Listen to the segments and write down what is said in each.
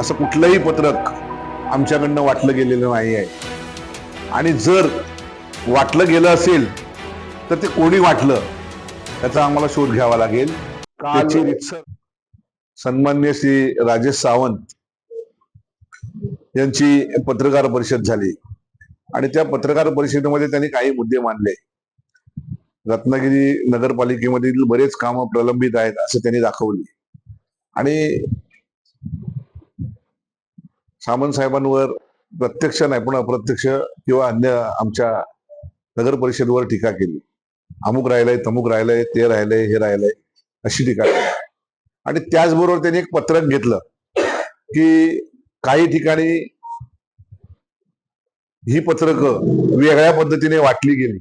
असं कुठलंही पत्रक आमच्याकडनं वाटलं गेलेलं नाही आहे. आणि जर वाटलं गेलं असेल तर ते कोणी वाटलं त्याचा आम्हाला शोध घ्यावा लागेल. त्याची रितसर सन्मान्य श्री राजेश सावंत यांची पत्रकार परिषद झाली आणि त्या पत्रकार परिषदेमध्ये त्यांनी काही मुद्दे मांडले. रत्नागिरी नगरपालिकेमधील बरेच कामं प्रलंबित आहेत असं त्यांनी दाखवली आणि सामंत साहेबांवर प्रत्यक्ष नाही पण अप्रत्यक्ष किंवा अन्य आमच्या नगर परिषदेवर टीका केली. अमुक राहिलंय, तमुक राहिलंय, ते राहिलंय, हे राहिलंय अशी टीका केली. आणि त्याचबरोबर त्यांनी एक पत्रक घेतलं की काही ठिकाणी ही पत्रकं वेगळ्या पद्धतीने वाटली गेली.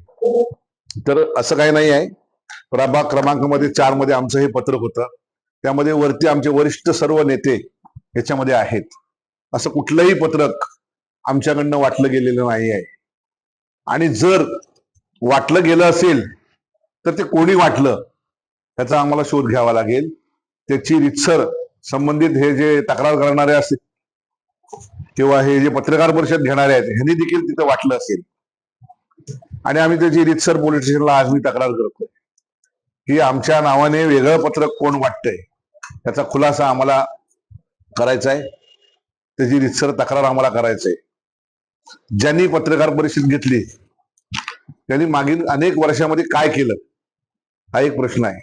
तर असं काही नाही आहे. प्रभाग क्रमांक मध्ये 4 मध्ये आमचं हे पत्रक होतं. त्यामध्ये वरती आमचे वरिष्ठ सर्व नेते याच्यामध्ये आहेत. असं कुठलंही पत्रक आमच्याकडनं वाटलं गेलेलं नाही आहे. आणि जर वाटलं गेलं असेल तर ते कोणी वाटलं त्याचा आम्हाला शोध घ्यावा लागेल. त्याची रितसर संबंधित हे जे तक्रार करणारे असतील किंवा हे जे पत्रकार परिषद घेणारे आहेत ह्यांनी देखील तिथं वाटलं असेल आणि आम्ही त्याची रितसर पोलीस स्टेशनला आज मी तक्रार करतोय की आमच्या नावाने वेगळं पत्रक कोण वाटतंय त्याचा खुलासा आम्हाला करायचा आहे. त्याची रितसर तक्रार आम्हाला करायचंय. ज्यांनी पत्रकार परिषद घेतली त्यांनी मागील अनेक वर्षामध्ये काय केलं हा एक प्रश्न आहे.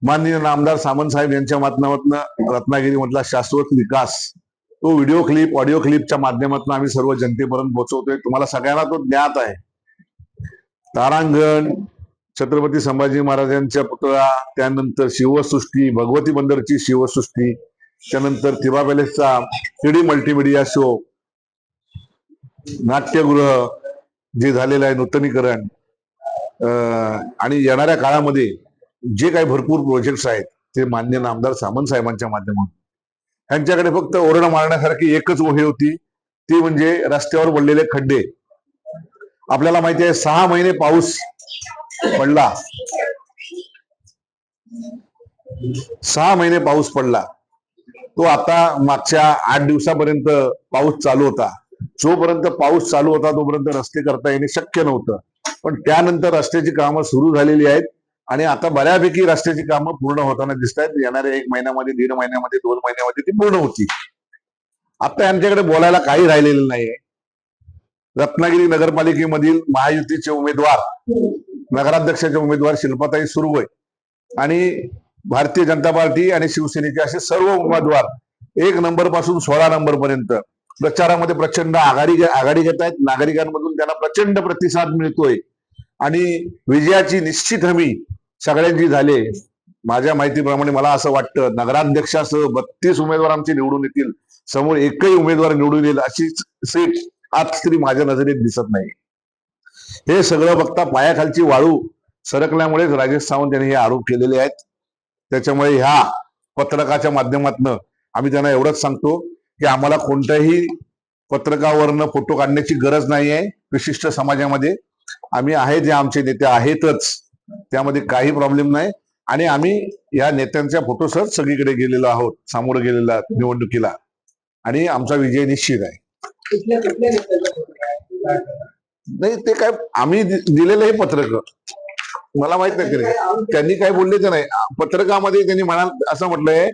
माननीय नामदार सामंत साहेब यांच्या माध्यमातून रत्नागिरीमधला शाश्वत विकास तो व्हिडिओ क्लिप ऑडिओ क्लिपच्या माध्यमातून आम्ही सर्व जनतेपर्यंत पोहोचवतोय. तुम्हाला सगळ्यांना तो ज्ञात आहे. तारांगण, छत्रपती संभाजी महाराजांच्या पुतळा, त्यानंतर शिवसृष्टी, भगवती बंदरची शिवसृष्टी, त्यानंतर तिबा पॅलेसचा 3D मल्टीमीडिया शो, नाट्यगृह जे झालेलं आहे नूतनीकरण, आणि येणाऱ्या काळामध्ये जे काही भरपूर प्रोजेक्ट्स आहेत ते मान्य नामदार सामंत साहेबांच्या माध्यमातून त्यांच्याकडे फक्त ओरडा मारण्यासारखी एकच ओही होती ती म्हणजे रस्त्यावर पडलेले खड्डे. आपल्याला माहिती आहे 6 महिने पाऊस पडला. 6 महिने पाऊस पडला. तो आता मागच्या 8 दिवसापर्यंत पाऊस चालू होता. जोपर्यंत पाऊस चालू होता तोपर्यंत रस्ते करता येणे शक्य नव्हतं. पण त्यानंतर रस्त्याची कामं सुरू झालेली आहेत आणि आता बऱ्यापैकी रस्त्याची कामं पूर्ण होताना दिसत आहेत. येणाऱ्या 1 महिन्यामध्ये, 1.5 महिन्यामध्ये, 2 महिन्यामध्ये ती पूर्ण होती. आता यांच्याकडे बोलायला काही राहिलेलं नाहीये. रत्नागिरी नगरपालिकेमधील महायुतीचे उमेदवार, नगराध्यक्षाचे उमेदवार शिल्पाताई सुरवय आणि भारतीय जनता पार्टी आणि शिवसेनेचे असे सर्व उमेदवार 1 नंबर पासून 16 नंबर पर्यंत प्रचारामध्ये प्रचंड आघाडी घेत आहेत. नागरिकांमधून त्यांना प्रचंड प्रतिसाद मिळतोय आणि विजयाची निश्चित हमी सगळ्यांची झाली. माझ्या माहितीप्रमाणे मला असं वाटतं नगराध्यक्षासह 32 उमेदवार आमचे निवडून येतील. समोर एकही उमेदवार निवडून येईल अशी सीट आज तरी माझ्या नजरेत दिसत नाही. हे सगळं बघता पायाखालची वाळू सरकल्यामुळेच राजेश सावंत यांनी हे आरोप केलेले आहेत. त्याच्यामुळे ह्या पत्रकाच्या माध्यमातून आम्ही त्यांना एवढंच सांगतो की आम्हाला कोणत्याही पत्रकावरनं फोटो काढण्याची गरज नाही आहे. विशिष्ट समाजामध्ये आम्ही आहे जे आमचे नेते आहेतच, त्यामध्ये काही प्रॉब्लेम नाही. आणि आम्ही या नेत्यांच्या फोटोसह सगळीकडे गेलेलो आहोत, सामोरं गेलेला निवडणुकीला आणि आमचा विजय निश्चित आहे. नाही ते काय आम्ही दिलेलं हे पत्रक मला माहित नाही त्यांनी काय बोलले ते नाही. पत्रकामध्ये त्यांनी असं म्हटलंय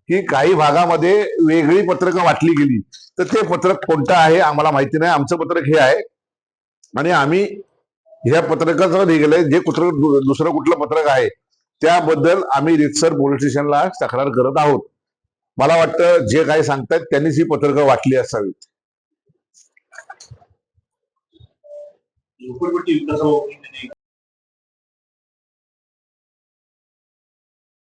की काही भागामध्ये वेगळी पत्रकं वाटली गेली तर ते पत्रक कोणतं आहे आम्हाला माहिती नाही. आमचं पत्रक हे आहे आणि आम्ही ह्या पत्रकाचं लिहिलंय. जे दुसरं कुठलं पत्रक आहे त्याबद्दल आम्ही रितसर पोलीस स्टेशनला तक्रार करत आहोत. मला वाटतं जे काही सांगतायत त्यांनीच ही पत्रकं वाटली असावीत. झोपडपट्टी विकासाबाबत